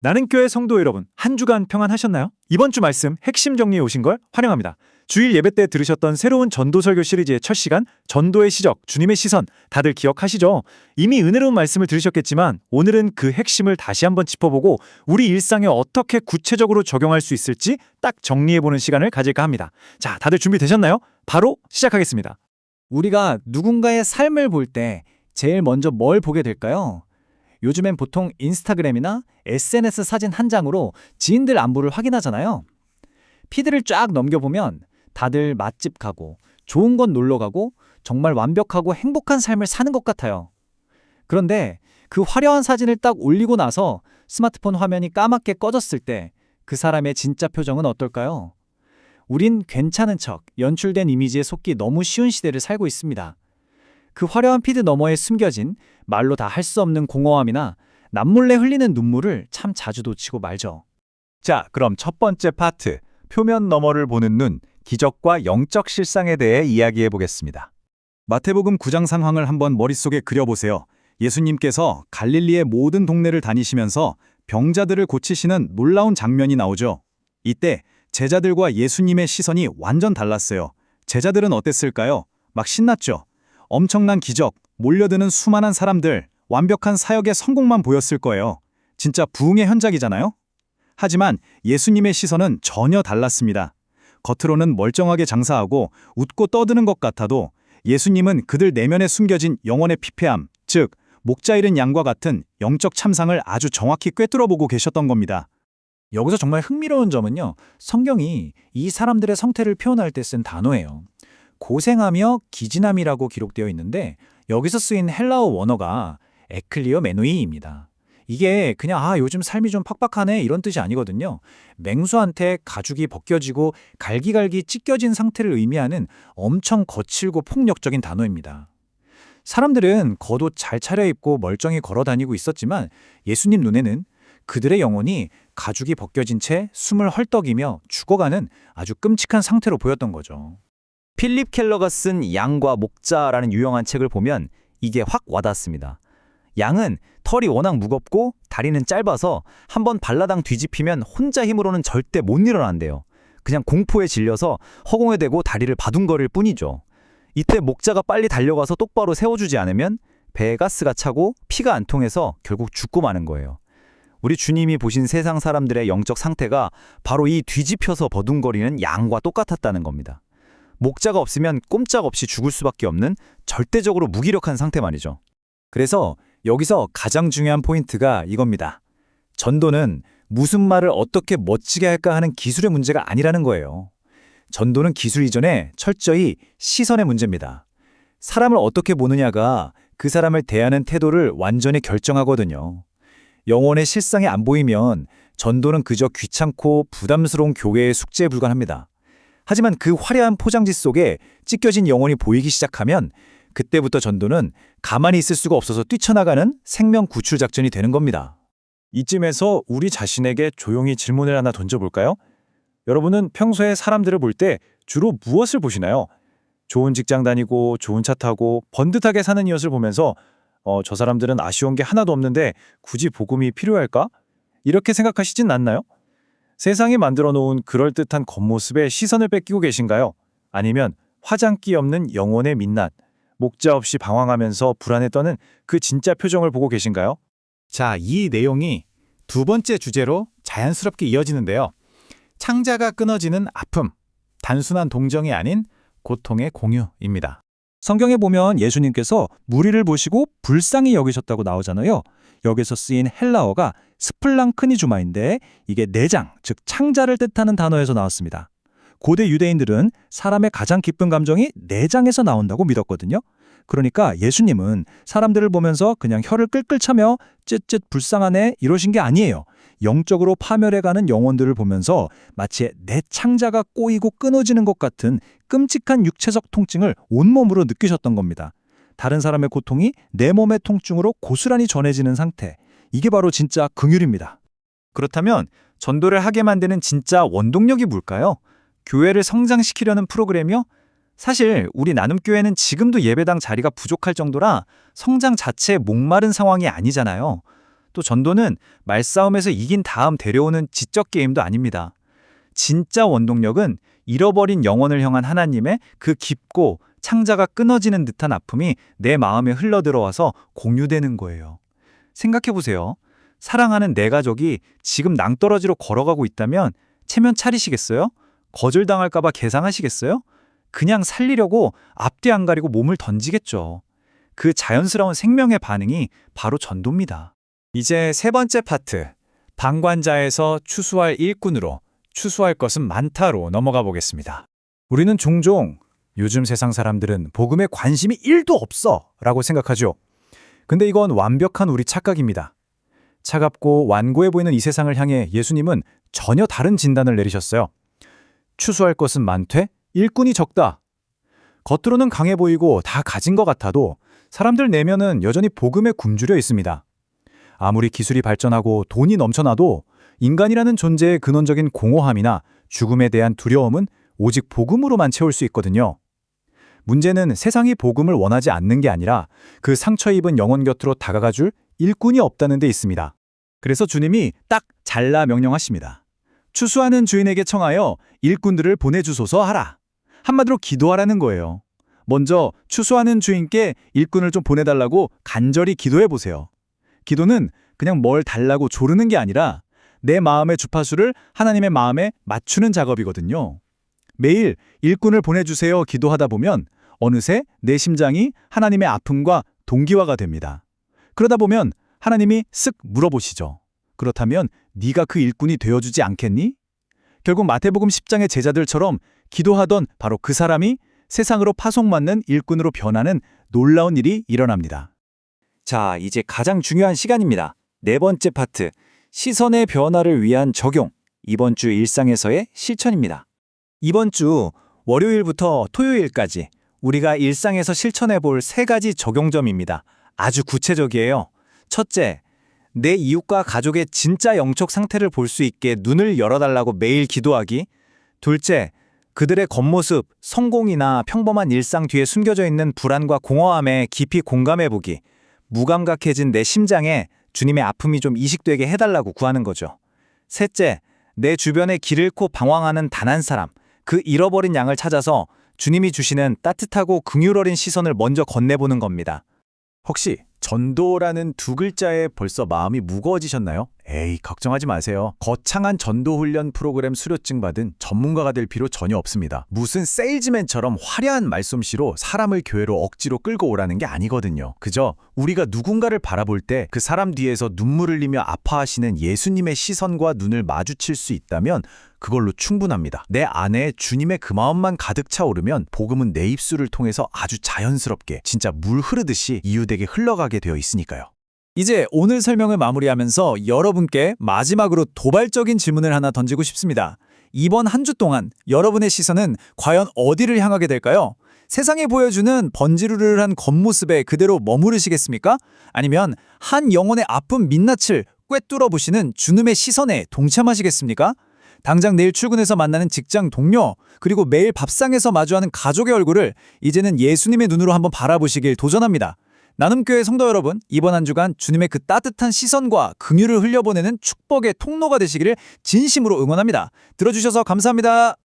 나는 교회 성도 여러분, 한 주간 평안하셨나요? 이번 주 말씀 핵심 정리해 오신 걸 환영합니다. 주일 예배 때 들으셨던 새로운 전도 설교 시리즈의 첫 시간, 전도의 시적, 주님의 시선, 다들 기억하시죠? 이미 은혜로운 말씀을 들으셨겠지만 오늘은 그 핵심을 다시 한번 짚어보고 우리 일상에 어떻게 구체적으로 적용할 수 있을지 딱 정리해보는 시간을 가질까 합니다. 자, 다들 준비되셨나요? 바로 시작하겠습니다. 우리가 누군가의 삶을 볼 때 제일 먼저 뭘 보게 될까요? 요즘엔 보통 인스타그램이나 SNS 사진 한 장으로 지인들 안부를 확인하잖아요. 피드를 쫙 넘겨보면 다들 맛집 가고 좋은 곳 놀러 가고 정말 완벽하고 행복한 삶을 사는 것 같아요. 그런데 그 화려한 사진을 딱 올리고 나서 스마트폰 화면이 까맣게 꺼졌을 때 그 사람의 진짜 표정은 어떨까요? 우린 괜찮은 척, 연출된 이미지에 속기 너무 쉬운 시대를 살고 있습니다. 그 화려한 피드 너머에 숨겨진 말로 다 할 수 없는 공허함이나 남몰래 흘리는 눈물을 참 자주 놓치고 말죠. 자, 그럼 첫 번째 파트, 표면 너머를 보는 눈, 기적과 영적 실상에 대해 이야기해 보겠습니다. 마태복음 9장 상황을 한번 머릿속에 그려보세요. 예수님께서 갈릴리의 모든 동네를 다니시면서 병자들을 고치시는 놀라운 장면이 나오죠. 이때 제자들과 예수님의 시선이 완전 달랐어요. 제자들은 어땠을까요? 막 신났죠. 엄청난 기적, 몰려드는 수많은 사람들, 완벽한 사역의 성공만 보였을 거예요. 진짜 부흥의 현장이잖아요? 하지만 예수님의 시선은 전혀 달랐습니다. 겉으로는 멀쩡하게 장사하고 웃고 떠드는 것 같아도 예수님은 그들 내면에 숨겨진 영혼의 피폐함, 즉 목자 잃은 양과 같은 영적 참상을 아주 정확히 꿰뚫어보고 계셨던 겁니다. 여기서 정말 흥미로운 점은요. 성경이 이 사람들의 상태를 표현할 때 쓴 단어예요. 고생하며 기진함이라고 기록되어 있는데 여기서 쓰인 헬라어 원어가 에클리오메노이입니다. 이게 그냥 요즘 삶이 좀 팍팍하네 이런 뜻이 아니거든요. 맹수한테 가죽이 벗겨지고 갈기갈기 찢겨진 상태를 의미하는 엄청 거칠고 폭력적인 단어입니다. 사람들은 겉옷 잘 차려입고 멀쩡히 걸어다니고 있었지만 예수님 눈에는 그들의 영혼이 가죽이 벗겨진 채 숨을 헐떡이며 죽어가는 아주 끔찍한 상태로 보였던 거죠. 필립 켈러가 쓴 양과 목자라는 유용한 책을 보면 이게 확 와닿습니다. 양은 털이 워낙 무겁고 다리는 짧아서 한번 발라당 뒤집히면 혼자 힘으로는 절대 못 일어난대요. 그냥 공포에 질려서 허공에 대고 다리를 바둥거릴 뿐이죠. 이때 목자가 빨리 달려가서 똑바로 세워주지 않으면 배에 가스가 차고 피가 안 통해서 결국 죽고 마는 거예요. 우리 주님이 보신 세상 사람들의 영적 상태가 바로 이 뒤집혀서 버둥거리는 양과 똑같았다는 겁니다. 목자가 없으면 꼼짝없이 죽을 수밖에 없는 절대적으로 무기력한 상태 말이죠. 그래서 여기서 가장 중요한 포인트가 이겁니다. 전도는 무슨 말을 어떻게 멋지게 할까 하는 기술의 문제가 아니라는 거예요. 전도는 기술 이전에 철저히 시선의 문제입니다. 사람을 어떻게 보느냐가 그 사람을 대하는 태도를 완전히 결정하거든요. 영혼의 실상이 안 보이면 전도는 그저 귀찮고 부담스러운 교회의 숙제에 불과합니다. 하지만 그 화려한 포장지 속에 찢겨진 영혼이 보이기 시작하면 그때부터 전도는 가만히 있을 수가 없어서 뛰쳐나가는 생명 구출 작전이 되는 겁니다. 이쯤에서 우리 자신에게 조용히 질문을 하나 던져볼까요? 여러분은 평소에 사람들을 볼 때 주로 무엇을 보시나요? 좋은 직장 다니고 좋은 차 타고 번듯하게 사는 이웃을 보면서 저 사람들은 아쉬운 게 하나도 없는데 굳이 복음이 필요할까? 이렇게 생각하시진 않나요? 세상이 만들어 놓은 그럴듯한 겉모습에 시선을 뺏기고 계신가요? 아니면 화장기 없는 영혼의 민낯, 목자 없이 방황하면서 불안에 떠는 그 진짜 표정을 보고 계신가요? 자, 이 내용이 두 번째 주제로 자연스럽게 이어지는데요. 창자가 끊어지는 아픔, 단순한 동정이 아닌 고통의 공유입니다. 성경에 보면 예수님께서 무리를 보시고 불쌍히 여기셨다고 나오잖아요. 여기서 쓰인 헬라어가 스플랑크니주마인데 이게 내장, 즉 창자를 뜻하는 단어에서 나왔습니다. 고대 유대인들은 사람의 가장 기쁜 감정이 내장에서 나온다고 믿었거든요. 그러니까 예수님은 사람들을 보면서 그냥 혀를 끌끌 차며 쯧쯧 불쌍하네 이러신 게 아니에요. 영적으로 파멸해가는 영혼들을 보면서 마치 내 창자가 꼬이고 끊어지는 것 같은 끔찍한 육체적 통증을 온몸으로 느끼셨던 겁니다. 다른 사람의 고통이 내 몸의 통증으로 고스란히 전해지는 상태. 이게 바로 진짜 긍휼입니다. 그렇다면 전도를 하게 만드는 진짜 원동력이 뭘까요? 교회를 성장시키려는 프로그램이요? 사실 우리 나눔교회는 지금도 예배당 자리가 부족할 정도라 성장 자체에 목마른 상황이 아니잖아요. 또 또 전도는 말싸움에서 이긴 다음 데려오는 지적 게임도 아닙니다. 진짜 원동력은 잃어버린 영혼을 향한 하나님의 그 깊고 창자가 끊어지는 듯한 아픔이 내 마음에 흘러들어와서 공유되는 거예요. 생각해보세요. 사랑하는 내 가족이 지금 낭떠러지로 걸어가고 있다면 체면 차리시겠어요? 거절당할까봐 개상하시겠어요? 그냥 살리려고 앞뒤 안 가리고 몸을 던지겠죠. 그 자연스러운 생명의 반응이 바로 전도입니다. 이제 세 번째 파트, 방관자에서 추수할 일꾼으로 추수할 것은 많다로 넘어가 보겠습니다. 우리는 종종 요즘 세상 사람들은 복음에 관심이 1도 없어 라고 생각하죠. 근데 이건 완벽한 우리 착각입니다. 차갑고 완고해 보이는 이 세상을 향해 예수님은 전혀 다른 진단을 내리셨어요. 추수할 것은 많되 일꾼이 적다. 겉으로는 강해 보이고 다 가진 것 같아도 사람들 내면은 여전히 복음에 굶주려 있습니다. 아무리 기술이 발전하고 돈이 넘쳐나도 인간이라는 존재의 근원적인 공허함이나 죽음에 대한 두려움은 오직 복음으로만 채울 수 있거든요. 문제는 세상이 복음을 원하지 않는 게 아니라 그 상처 입은 영혼 곁으로 다가가 줄 일꾼이 없다는 데 있습니다. 그래서 주님이 딱 잘라 명령하십니다. 추수하는 주인에게 청하여 일꾼들을 보내주소서 하라. 한마디로 기도하라는 거예요. 먼저 추수하는 주인께 일꾼을 좀 보내달라고 간절히 기도해 보세요. 기도는 그냥 뭘 달라고 조르는 게 아니라 내 마음의 주파수를 하나님의 마음에 맞추는 작업이거든요. 매일 일꾼을 보내주세요 기도하다 보면 어느새 내 심장이 하나님의 아픔과 동기화가 됩니다. 그러다 보면 하나님이 쓱 물어보시죠. 그렇다면 네가 그 일꾼이 되어주지 않겠니? 결국 마태복음 10장의 제자들처럼 기도하던 바로 그 사람이 세상으로 파송받는 일꾼으로 변하는 놀라운 일이 일어납니다. 자, 이제 가장 중요한 시간입니다. 네 번째 파트, 시선의 변화를 위한 적용. 이번 주 일상에서의 실천입니다. 이번 주 월요일부터 토요일까지 우리가 일상에서 실천해 볼 3가지 적용점입니다. 아주 구체적이에요. 첫째, 내 이웃과 가족의 진짜 영적 상태를 볼 수 있게 눈을 열어달라고 매일 기도하기. 둘째, 그들의 겉모습, 성공이나 평범한 일상 뒤에 숨겨져 있는 불안과 공허함에 깊이 공감해보기. 무감각해진 내 심장에 주님의 아픔이 좀 이식되게 해달라고 구하는 거죠. 셋째, 내 주변에 길 잃고 방황하는 단 한 사람, 그 잃어버린 양을 찾아서 주님이 주시는 따뜻하고 긍휼 어린 시선을 먼저 건네보는 겁니다. 혹시 전도라는 2글자에 벌써 마음이 무거워지셨나요? 에이, 걱정하지 마세요. 거창한 전도훈련 프로그램 수료증 받은 전문가가 될 필요 전혀 없습니다. 무슨 세일즈맨처럼 화려한 말솜씨로 사람을 교회로 억지로 끌고 오라는 게 아니거든요. 그저 우리가 누군가를 바라볼 때 그 사람 뒤에서 눈물을 흘리며 아파하시는 예수님의 시선과 눈을 마주칠 수 있다면 그걸로 충분합니다. 내 안에 주님의 그 마음만 가득 차오르면 복음은 내 입술을 통해서 아주 자연스럽게 진짜 물 흐르듯이 이웃에게 흘러가게 되어 있으니까요. 이제 오늘 설명을 마무리하면서 여러분께 마지막으로 도발적인 질문을 하나 던지고 싶습니다. 이번 한 주 동안 여러분의 시선은 과연 어디를 향하게 될까요? 세상이 보여주는 번지르르한 겉모습에 그대로 머무르시겠습니까? 아니면 한 영혼의 아픈 민낯을 꿰뚫어 보시는 주님의 시선에 동참하시겠습니까? 당장 내일 출근해서 만나는 직장 동료, 그리고 매일 밥상에서 마주하는 가족의 얼굴을 이제는 예수님의 눈으로 한번 바라보시길 도전합니다. 나눔교회 성도 여러분, 이번 한 주간 주님의 그 따뜻한 시선과 긍휼을 흘려보내는 축복의 통로가 되시기를 진심으로 응원합니다. 들어주셔서 감사합니다.